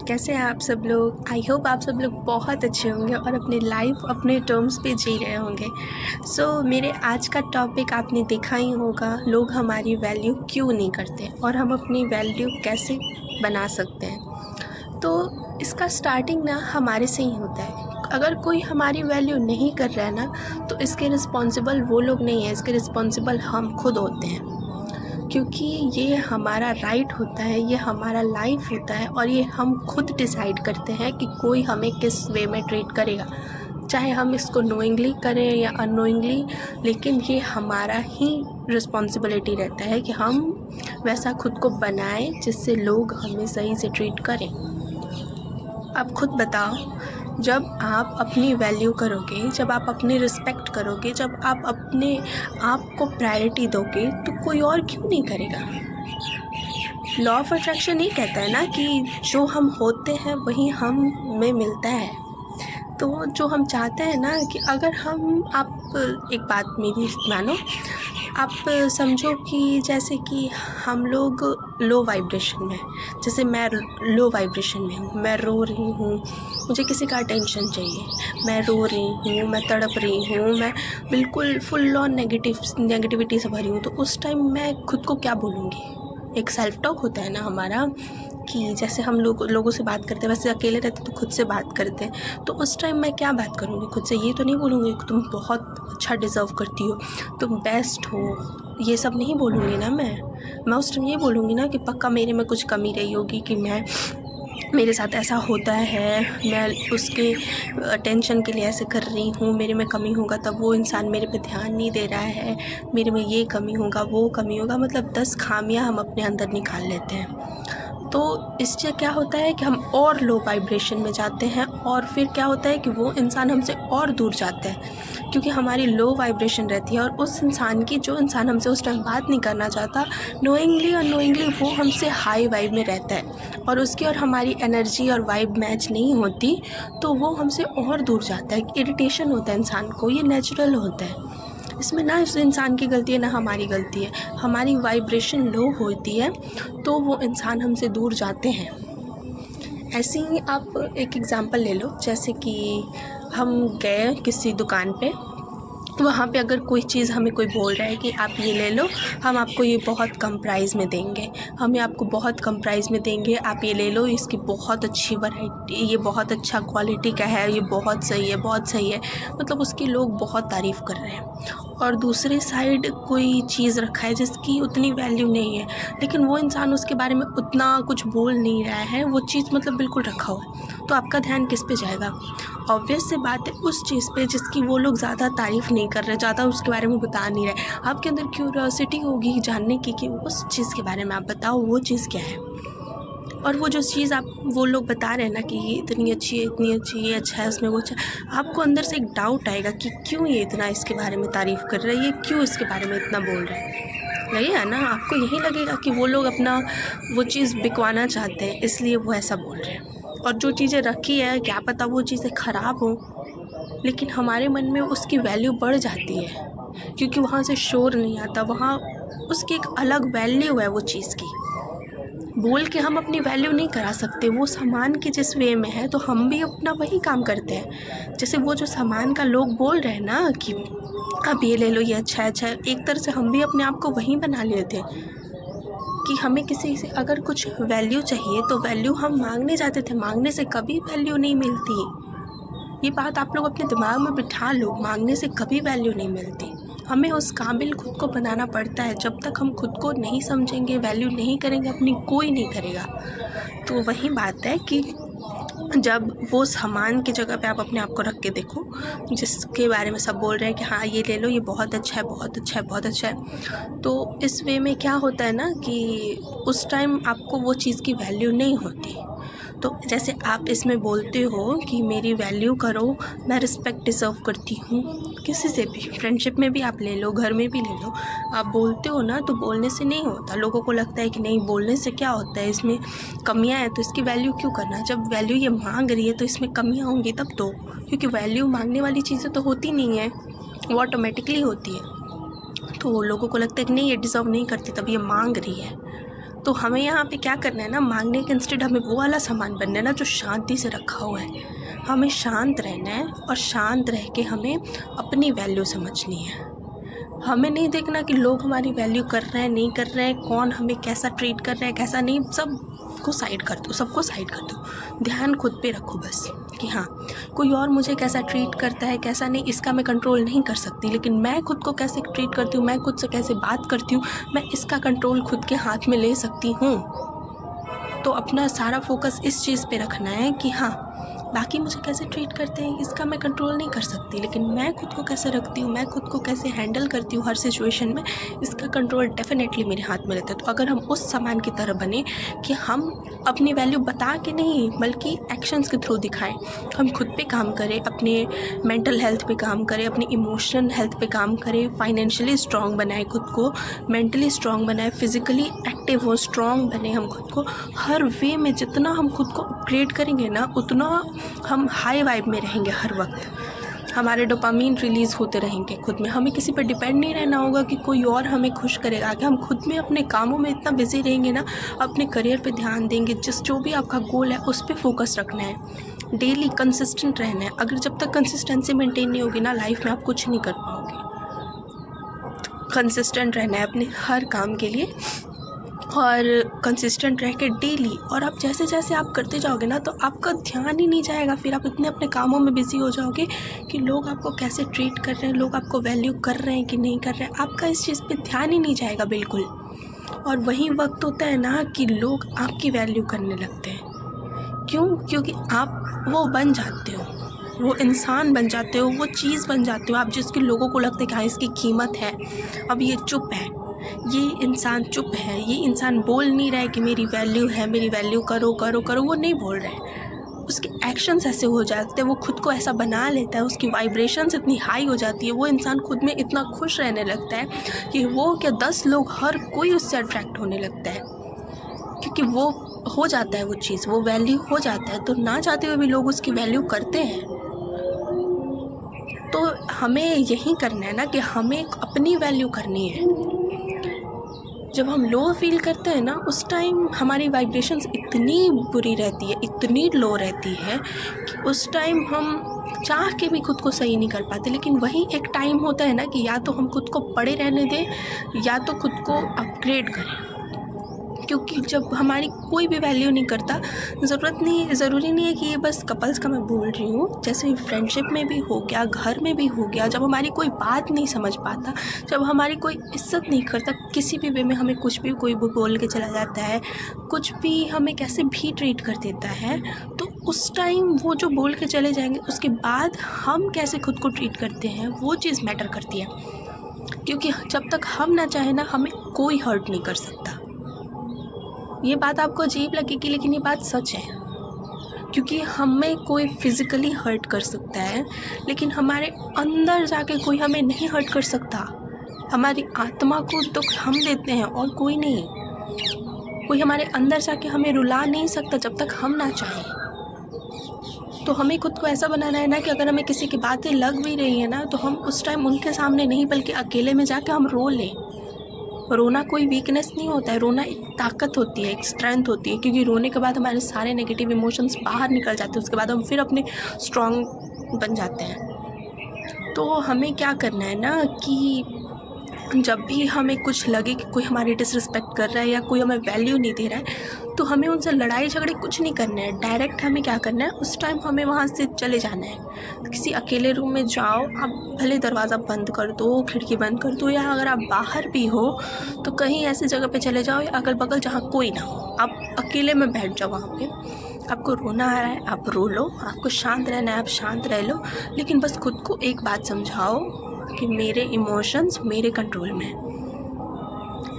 कैसे हैं आप सब लोग। आई होप आप सब लोग बहुत अच्छे होंगे और अपनी लाइफ अपने टर्म्स पे जी रहे होंगे। मेरे आज का टॉपिक आपने देखा ही होगा, लोग हमारी वैल्यू क्यों नहीं करते और हम अपनी वैल्यू कैसे बना सकते हैं। तो इसका स्टार्टिंग ना हमारे से ही होता है। अगर कोई हमारी वैल्यू नहीं कर रहा है ना, तो इसके रिस्पॉन्सिबल वो लोग नहीं हैं, इसके रिस्पॉन्सिबल हम खुद होते हैं। क्योंकि ये हमारा राइट होता है, ये हमारा लाइफ होता है और ये हम खुद डिसाइड करते हैं कि कोई हमें किस वे में ट्रीट करेगा, चाहे हम इसको नोइंगली करें या अननोइंगली। लेकिन ये हमारा ही रिस्पॉन्सिबिलिटी रहता है कि हम वैसा खुद को बनाएं जिससे लोग हमें सही से ट्रीट करें। अब खुद बताओ, जब आप अपनी वैल्यू करोगे, जब आप अपनी रिस्पेक्ट करोगे, जब आप अपने आप को प्रायोरिटी दोगे, तो कोई और क्यों नहीं करेगा। लॉ ऑफ अट्रैक्शन ये कहता है ना कि जो हम होते हैं वही हम में मिलता है। तो जो हम चाहते हैं ना कि अगर आप एक बात मेरी मानो, आप समझो कि जैसे कि हम लोग लो वाइब्रेशन में, जैसे मैं लो वाइब्रेशन में हूँ, मैं रो रही हूँ, मुझे किसी का अटेंशन चाहिए, मैं रो रही हूँ, मैं तड़प रही हूँ, मैं बिल्कुल फुल ऑन नेगेटिविटी से भरी हूँ। तो उस टाइम मैं खुद को क्या बोलूँगी। एक सेल्फ टॉक होता है ना हमारा, कि जैसे हम लोगों से बात करते हैं, वैसे अकेले रहते तो खुद से बात करते हैं। तो उस टाइम मैं क्या बात करूँगी खुद से, ये तो नहीं बोलूँगी कि तुम बहुत अच्छा डिज़र्व करती हो, तुम बेस्ट हो, ये सब नहीं बोलूँगी ना मैं उस टाइम ये बोलूँगी ना कि पक्का मेरे में कुछ कमी रही होगी, कि मेरे साथ ऐसा होता है, मैं उसके अटेंशन के लिए ऐसे कर रही हूँ, मेरे में कमी होगा तब वो इंसान मेरे पे ध्यान नहीं दे रहा है, मेरे में ये कमी होगा, वो कमी होगा, मतलब 10 खामियां हम अपने अंदर निकाल लेते हैं। तो इससे क्या होता है कि हम और लो वाइब्रेशन में जाते हैं और फिर क्या होता है कि वो इंसान हमसे और दूर जाता है, क्योंकि हमारी लो वाइब्रेशन रहती है। और उस इंसान की, जो इंसान हमसे उस टाइम बात नहीं करना चाहता, नोइंगली अननोइंगली वो हमसे हाई वाइब में रहता है और उसकी और हमारी एनर्जी और वाइब मैच नहीं होती, तो वो हमसे और दूर जाता है। इरिटेशन होता है इंसान को, ये नेचुरल होता है। इसमें ना उस इंसान की गलती है ना हमारी गलती है, हमारी वाइब्रेशन लो होती है तो वो इंसान हमसे दूर जाते हैं। ऐसे ही आप एक एग्ज़ाम्पल ले लो, जैसे कि हम गए किसी दुकान पे, वहाँ पे अगर कोई चीज़ हमें कोई बोल रहा है कि आप ये ले लो, हम आपको ये बहुत कम प्राइस में देंगे, हमें आपको बहुत कम प्राइस में देंगे, आप ये ले लो, इसकी बहुत अच्छी वैरायटी, ये बहुत अच्छा क्वालिटी का है, ये बहुत सही है, बहुत सही है, मतलब उसकी लोग बहुत तारीफ़ कर रहे हैं। और दूसरी साइड कोई चीज़ रखा है जिसकी उतनी वैल्यू नहीं है, लेकिन वो इंसान उसके बारे में उतना कुछ बोल नहीं रहा है, वो चीज़ मतलब बिल्कुल रखा हुआ है, तो आपका ध्यान किस पे जाएगा। ऑब्वियस सी बात है उस चीज़ पे जिसकी वो लोग ज़्यादा तारीफ़ नहीं कर रहे, ज़्यादा उसके बारे में बता नहीं रहे। आपके अंदर क्यूरियोसिटी होगी जानने की कि उस चीज़ के बारे में आप बताओ, वो चीज़ क्या है। और वो जो चीज़ वो लोग बता रहे हैं ना कि ये इतनी अच्छी है, इतनी अच्छी, ये अच्छा है, उसमें वो अच्छा, आपको अंदर से एक डाउट आएगा कि क्यों ये इतना इसके बारे में तारीफ़ कर रहा है, ये क्यों इसके बारे में इतना बोल रहा है। लगेगा ना आपको, यही लगेगा कि वो लोग अपना वो चीज़ बिकवाना चाहते हैं, इसलिए वो ऐसा बोल रहे हैं। और जो चीज़ें रखी है, क्या पता वो चीज़ें ख़राब हों, लेकिन हमारे मन में उसकी वैल्यू बढ़ जाती है, क्योंकि वहाँ से शोर नहीं आता, वहाँ उसकी एक अलग वैल्यू है वो चीज़ की। बोल के हम अपनी वैल्यू नहीं करा सकते, वो सामान की जिस वे में है तो हम भी अपना वही काम करते हैं। जैसे वो जो सामान का लोग बोल रहे हैं ना कि आप ये ले लो, ये अच्छा है, अच्छा है, एक तरह से हम भी अपने आप को वहीं बना लेते हैं कि हमें किसी से अगर कुछ वैल्यू चाहिए तो वैल्यू हम मांगने जाते थे, मांगने से कभी वैल्यू नहीं मिलती। ये बात आप लोग अपने दिमाग में बिठा लो, मांगने से कभी वैल्यू नहीं मिलती। हमें उस काबिल खुद को बनाना पड़ता है। जब तक हम खुद को नहीं समझेंगे, वैल्यू नहीं करेंगे अपनी, कोई नहीं करेगा। तो वही बात है कि जब वो सामान की जगह पे आप अपने आप को रख के देखो, जिसके बारे में सब बोल रहे हैं कि हाँ ये ले लो, ये बहुत अच्छा है, बहुत अच्छा है, बहुत अच्छा है, तो इस वे में क्या होता है ना कि उस टाइम आपको वो चीज़ की वैल्यू नहीं होती। तो जैसे आप इसमें बोलते हो कि मेरी वैल्यू करो, मैं रिस्पेक्ट डिज़र्व करती हूँ, किसी से भी, फ्रेंडशिप में भी आप ले लो, घर में भी ले लो, आप बोलते हो ना, तो बोलने से नहीं होता। लोगों को लगता है कि नहीं, बोलने से क्या होता है, इसमें कमियां हैं तो इसकी वैल्यू क्यों करना। जब वैल्यू ये मांग रही है तो इसमें कमियां होंगी तब तो, क्योंकि वैल्यू मांगने वाली चीज़ें तो होती नहीं है, वो ऑटोमेटिकली होती है। तो लोगों को लगता है कि नहीं, ये डिज़र्व नहीं करती, तब ये मांग रही है। तो हमें यहाँ पे क्या करना है ना, मांगने के इंस्टेड हमें वो वाला सामान बनना है ना जो शांति से रखा हुआ है। हमें शांत रहना है और शांत रह के हमें अपनी वैल्यू समझनी है। हमें नहीं देखना कि लोग हमारी वैल्यू कर रहे हैं नहीं कर रहे हैं, कौन हमें कैसा ट्रीट कर रहा है कैसा नहीं, सबको साइड कर दो, सबको साइड कर दो। ध्यान खुद पे रखो बस कि हाँ, कोई और मुझे कैसा ट्रीट करता है कैसा नहीं, इसका मैं कंट्रोल नहीं कर सकती, लेकिन मैं खुद को कैसे ट्रीट करती हूँ, मैं खुद से कैसे बात करती हूँ, मैं इसका कंट्रोल खुद के हाथ में ले सकती हूँ। तो अपना सारा फोकस इस चीज़ पे रखना है कि हाँ, बाकी मुझे कैसे ट्रीट करते हैं इसका मैं कंट्रोल नहीं कर सकती, लेकिन मैं खुद को कैसे रखती हूँ, मैं खुद को कैसे हैंडल करती हूँ हर सिचुएशन में, इसका कंट्रोल डेफिनेटली मेरे हाथ में रहता है। तो अगर हम उस सामान की तरह बने कि हम अपनी वैल्यू बता के नहीं बल्कि एक्शंस के थ्रू दिखाएं, हम खुद पे काम करें, अपने मेंटल हेल्थ पे काम करें, अपनी इमोशनल हेल्थ पे काम करें, फाइनेंशियली स्ट्रॉन्ग बनाएं खुद को, मेंटली स्ट्रॉन्ग बनाएं, फिजिकली एक्टिव हो, स्ट्रॉन्ग बने हम खुद को। हर वे में जितना हम खुद को अपग्रेड करेंगे ना उतना हम हाई वाइब में रहेंगे। हर वक्त हमारे डोपामीन रिलीज़ होते रहेंगे खुद में। हमें किसी पर डिपेंड नहीं रहना होगा कि कोई और हमें खुश करेगा, कि हम खुद में अपने कामों में इतना बिजी रहेंगे ना, अपने करियर पे ध्यान देंगे, जो भी आपका गोल है उस पर फोकस रखना है, डेली कंसिस्टेंट रहना है। अगर जब तक कंसिस्टेंसी मेंटेन नहीं होगी ना लाइफ में, आप कुछ नहीं कर पाओगे। कंसिस्टेंट रहना है अपने हर काम के लिए और कंसिस्टेंट रह के डेली। और आप जैसे जैसे आप करते जाओगे ना तो आपका ध्यान ही नहीं जाएगा, फिर आप इतने अपने कामों में बिजी हो जाओगे कि लोग आपको कैसे ट्रीट कर रहे हैं, लोग आपको वैल्यू कर रहे हैं कि नहीं कर रहे हैं, आपका इस चीज़ पे ध्यान ही नहीं जाएगा बिल्कुल। और वही वक्त होता है ना कि लोग आपकी वैल्यू करने लगते हैं। क्यों? क्योंकि आप वो बन जाते हो, वो इंसान बन जाते हो, वो चीज़ बन जाते हो आप, जिसके लोगों को लगता है कि हाँ इसकी कीमत है। अब ये चुप है, ये इंसान चुप है, ये इंसान बोल नहीं रहा है कि मेरी वैल्यू है, मेरी वैल्यू करो करो करो, वो नहीं बोल रहा है। उसके एक्शंस ऐसे हो जाते हैं, वो खुद को ऐसा बना लेता है, उसकी वाइब्रेशंस इतनी हाई हो जाती है, वो इंसान खुद में इतना खुश रहने लगता है कि वो क्या 10 लोग हर कोई उससे अट्रैक्ट होने लगता है, क्योंकि वो हो जाता है, वो चीज़, वो वैल्यू हो जाता है। तो ना चाहते हुए भी लोग उसकी वैल्यू करते हैं। तो हमें यही करना है ना कि हमें अपनी वैल्यू करनी है। जब हम लो फील करते हैं ना उस टाइम हमारी वाइब्रेशंस इतनी बुरी रहती है, इतनी लो रहती है कि उस टाइम हम चाह के भी खुद को सही नहीं कर पाते। लेकिन वही एक टाइम होता है ना कि या तो हम खुद को पड़े रहने दें या तो खुद को अपग्रेड करें। क्योंकि जब हमारी कोई भी वैल्यू नहीं करता, ज़रूरी नहीं है कि ये बस कपल्स का मैं बोल रही हूँ, जैसे फ्रेंडशिप में भी हो गया, घर में भी हो गया, जब हमारी कोई बात नहीं समझ पाता, जब हमारी कोई इज्जत नहीं करता, किसी भी वे में हमें कुछ भी कोई बोल के चला जाता है, कुछ भी हमें कैसे भी ट्रीट कर देता है, तो उस टाइम वो जो बोल के चले जाएंगे उसके बाद हम कैसे खुद को ट्रीट करते हैं वो चीज़ मैटर करती है। क्योंकि जब तक हम ना चाहे ना हमें कोई हर्ट नहीं कर सकता। ये बात आपको अजीब लगेगी लेकिन ये बात सच है। क्योंकि हमें कोई फिज़िकली हर्ट कर सकता है लेकिन हमारे अंदर जाके कोई हमें नहीं हर्ट कर सकता। हमारी आत्मा को दुख हम देते हैं और कोई नहीं। कोई हमारे अंदर जाके हमें रुला नहीं सकता जब तक हम ना चाहें। तो हमें खुद को ऐसा बनाना है ना कि अगर हमें किसी की बातें लग भी रही है ना तो हम उस टाइम उनके सामने नहीं बल्कि अकेले में जाके हम रो लें। रोना कोई वीकनेस नहीं होता है, रोना एक ताकत होती है, एक स्ट्रेंथ होती है। क्योंकि रोने के बाद हमारे सारे नेगेटिव इमोशंस बाहर निकल जाते हैं, उसके बाद हम फिर अपने स्ट्रॉन्ग बन जाते हैं। तो हमें क्या करना है ना कि जब भी हमें कुछ लगे कि कोई हमारी डिसरिस्पेक्ट कर रहा है या कोई हमें वैल्यू नहीं दे रहा है तो हमें उनसे लड़ाई झगड़े कुछ नहीं करना है। डायरेक्ट हमें क्या करना है, उस टाइम हमें वहाँ से चले जाना है। किसी अकेले रूम में जाओ, आप भले दरवाज़ा बंद कर दो, खिड़की बंद कर दो, या अगर आप बाहर भी हो तो कहीं ऐसी जगह पे चले जाओ या अगल बगल जहाँ कोई ना हो, आप अकेले में बैठ जाओ। वहाँ पे आपको रोना आ रहा है आप रो लो, आपको शांत रहना है आप शांत रह लो, लेकिन बस खुद को एक बात समझाओ कि मेरे इमोशंस मेरे कंट्रोल में है।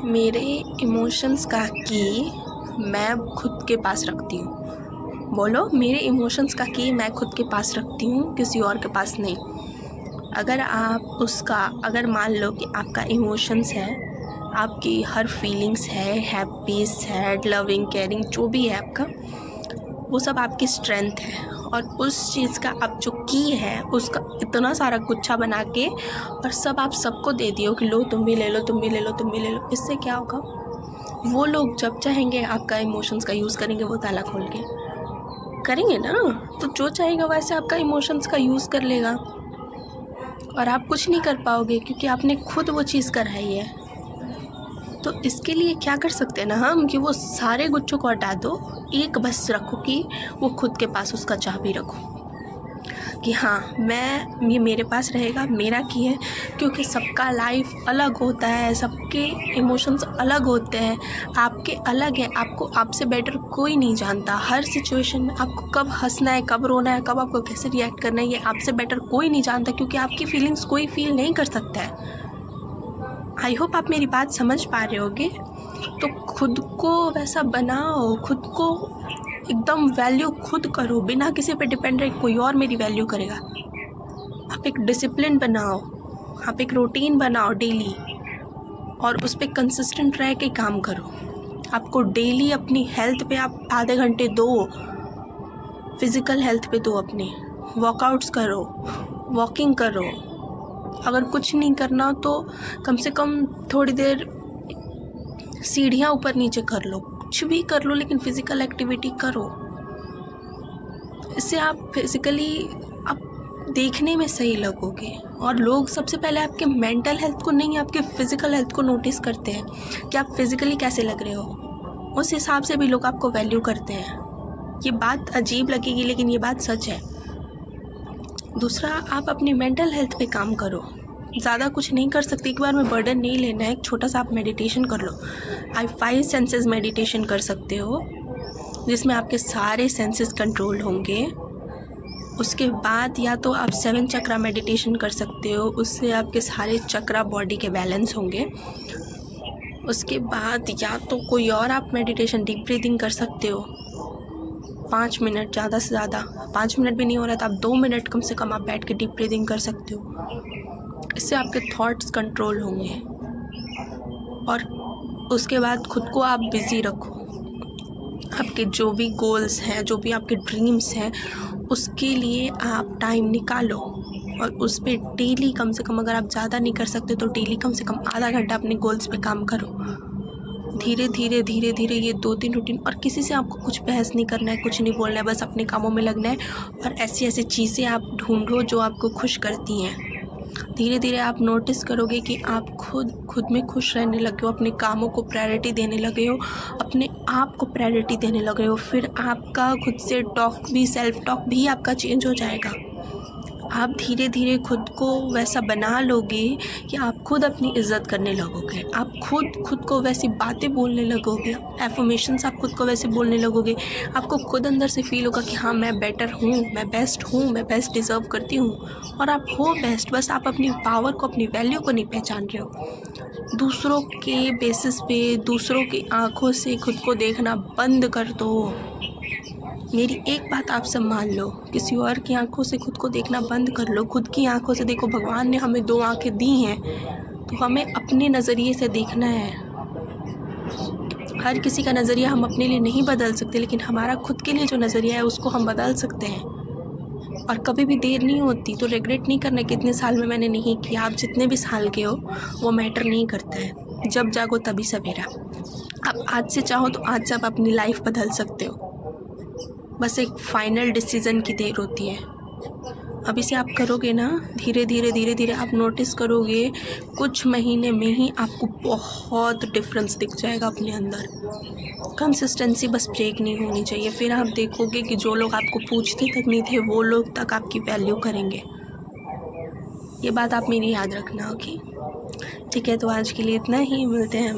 मेरे इमोशंस का की मैं खुद के पास रखती हूँ। बोलो, मेरे इमोशंस का की मैं खुद के पास रखती हूँ, किसी और के पास नहीं। अगर मान लो कि आपका इमोशंस है, आपकी हर फीलिंग्स है, हैप्पी, सैड, लविंग, केयरिंग, जो भी है आपका, वो सब आपकी स्ट्रेंथ है। और उस चीज़ का आप जो की है उसका इतना सारा गुच्छा बना के और सब आप सबको दे दियो कि लो तुम भी ले लो, तुम भी ले लो, तुम भी ले लो। इससे क्या होगा, वो लोग जब चाहेंगे आपका इमोशंस का यूज़ करेंगे, वो ताला खोल के करेंगे ना। तो जो चाहेगा वैसे आपका इमोशंस का यूज़ कर लेगा और आप कुछ नहीं कर पाओगे क्योंकि आपने खुद वो चीज़ कराई है। तो इसके लिए क्या कर सकते हैं ना हम, कि वो सारे गुच्छों को हटा दो, एक बस रखो कि वो खुद के पास उसका चाबी रखो कि हाँ ये मेरे पास रहेगा, मेरा की है। क्योंकि सबका लाइफ अलग होता है, सबके इमोशंस अलग होते हैं, आपके अलग हैं। आपको आपसे बेटर कोई नहीं जानता। हर सिचुएशन में आपको कब हंसना है, कब रोना है, कब आपको कैसे रिएक्ट करना है, ये आपसे बेटर कोई नहीं जानता, क्योंकि आपकी फीलिंग्स कोई फील नहीं कर सकता है। आई होप आप मेरी बात समझ पा रहे होगे। तो खुद को वैसा बनाओ, खुद को एकदम वैल्यू खुद करो, बिना किसी पे डिपेंड रहे कोई और मेरी वैल्यू करेगा। आप एक डिसिप्लिन बनाओ, आप एक रूटीन बनाओ डेली, और उस पर कंसिस्टेंट रह के काम करो। आपको डेली अपनी हेल्थ पे आप आधे घंटे दो, फिज़िकल हेल्थ पे दो, अपने वर्कआउट्स करो, वॉकिंग करो। अगर कुछ नहीं करना तो कम से कम थोड़ी देर सीढ़ियाँ ऊपर नीचे कर लो, कुछ भी कर लो, लेकिन फ़िज़िकल एक्टिविटी करो। इससे आप फिज़िकली आप देखने में सही लगोगे, और लोग सबसे पहले आपके मेंटल हेल्थ को नहीं, आपके फ़िज़िकल हेल्थ को नोटिस करते हैं कि आप फिज़िकली कैसे लग रहे हो। उस हिसाब से भी लोग आपको वैल्यू करते हैं। ये बात अजीब लगेगी लेकिन ये बात सच है। दूसरा, आप अपनी मेंटल हेल्थ पे काम करो। ज़्यादा कुछ नहीं कर सकते, एक बार में बर्डन नहीं लेना है। एक छोटा सा आप मेडिटेशन कर लो। आप 5 सेंसेस मेडिटेशन कर सकते हो, जिसमें आपके सारे सेंसेस कंट्रोल होंगे। उसके बाद या तो आप 7 चक्रा मेडिटेशन कर सकते हो, उससे आपके सारे चक्रा बॉडी के बैलेंस होंगे। उसके बाद या तो कोई और आप मेडिटेशन डीप ब्रीदिंग कर सकते हो, 5 मिनट, ज़्यादा से ज़्यादा 5 मिनट भी नहीं हो रहा तो आप 2 मिनट कम से कम आप बैठ के डीप ब्रीदिंग कर सकते हो। इससे आपके थॉट्स कंट्रोल होंगे। और उसके बाद खुद को आप बिज़ी रखो। आपके जो भी गोल्स हैं, जो भी आपके ड्रीम्स हैं, उसके लिए आप टाइम निकालो, और उस पर डेली कम से कम, अगर आप ज़्यादा नहीं कर सकते तो डेली कम से कम आधा घंटा अपने गोल्स पे काम करो। धीरे धीरे धीरे धीरे ये 2-3 रूटीन, और किसी से आपको कुछ बहस नहीं करना है, कुछ नहीं बोलना है, बस अपने कामों में लगना है। और ऐसी ऐसी चीज़ें आप ढूंढो जो आपको खुश करती हैं। धीरे धीरे आप नोटिस करोगे कि आप खुद में खुश रहने लगे हो, अपने कामों को प्रायोरिटी देने लगे हो, अपने आप को प्रायोरिटी देने लगे हो। फिर आपका खुद से टॉक भी, सेल्फ टॉक भी आपका चेंज हो जाएगा। आप धीरे धीरे खुद को वैसा बना लोगे कि आप खुद अपनी इज़्ज़त करने लगोगे। आप खुद को वैसी बातें बोलने लगोगे, एफर्मेशंस आप खुद को वैसे बोलने लगोगे। आपको खुद अंदर से फील होगा कि हाँ, मैं बेटर हूँ, मैं बेस्ट हूँ, मैं बेस्ट डिज़र्व करती हूँ। और आप हो बेस्ट, बस आप अपनी पावर को, अपनी वैल्यू को नहीं पहचान रहे हो। दूसरों के बेसिस पे, दूसरों की आँखों से खुद को देखना बंद कर दो। मेरी एक बात आप सब मान लो, किसी और की आंखों से खुद को देखना बंद कर लो, खुद की आंखों से देखो। भगवान ने हमें 2 आंखें दी हैं, तो हमें अपने नज़रिए से देखना है। हर किसी का नज़रिया हम अपने लिए नहीं बदल सकते, लेकिन हमारा खुद के लिए जो नज़रिया है उसको हम बदल सकते हैं। और कभी भी देर नहीं होती, तो रिग्रेट नहीं करना कितने साल में मैंने नहीं किया। आप जितने भी साल के हो वो मैटर नहीं करता है। जब जागो तभी सवेरा। आप आज से चाहो तो आज से आप अपनी लाइफ बदल सकते हो। बस एक फाइनल डिसीज़न की देर होती है। अभी से आप करोगे ना, धीरे धीरे धीरे धीरे आप नोटिस करोगे, कुछ महीने में ही आपको बहुत डिफरेंस दिख जाएगा अपने अंदर। कंसिस्टेंसी बस ब्रेक नहीं होनी चाहिए। फिर आप देखोगे कि जो लोग आपको पूछते तक नहीं थे, वो लोग तक आपकी वैल्यू करेंगे। ये बात आप मेरी याद रखना, ओके? ठीक है, तो आज के लिए इतना ही। मिलते हैं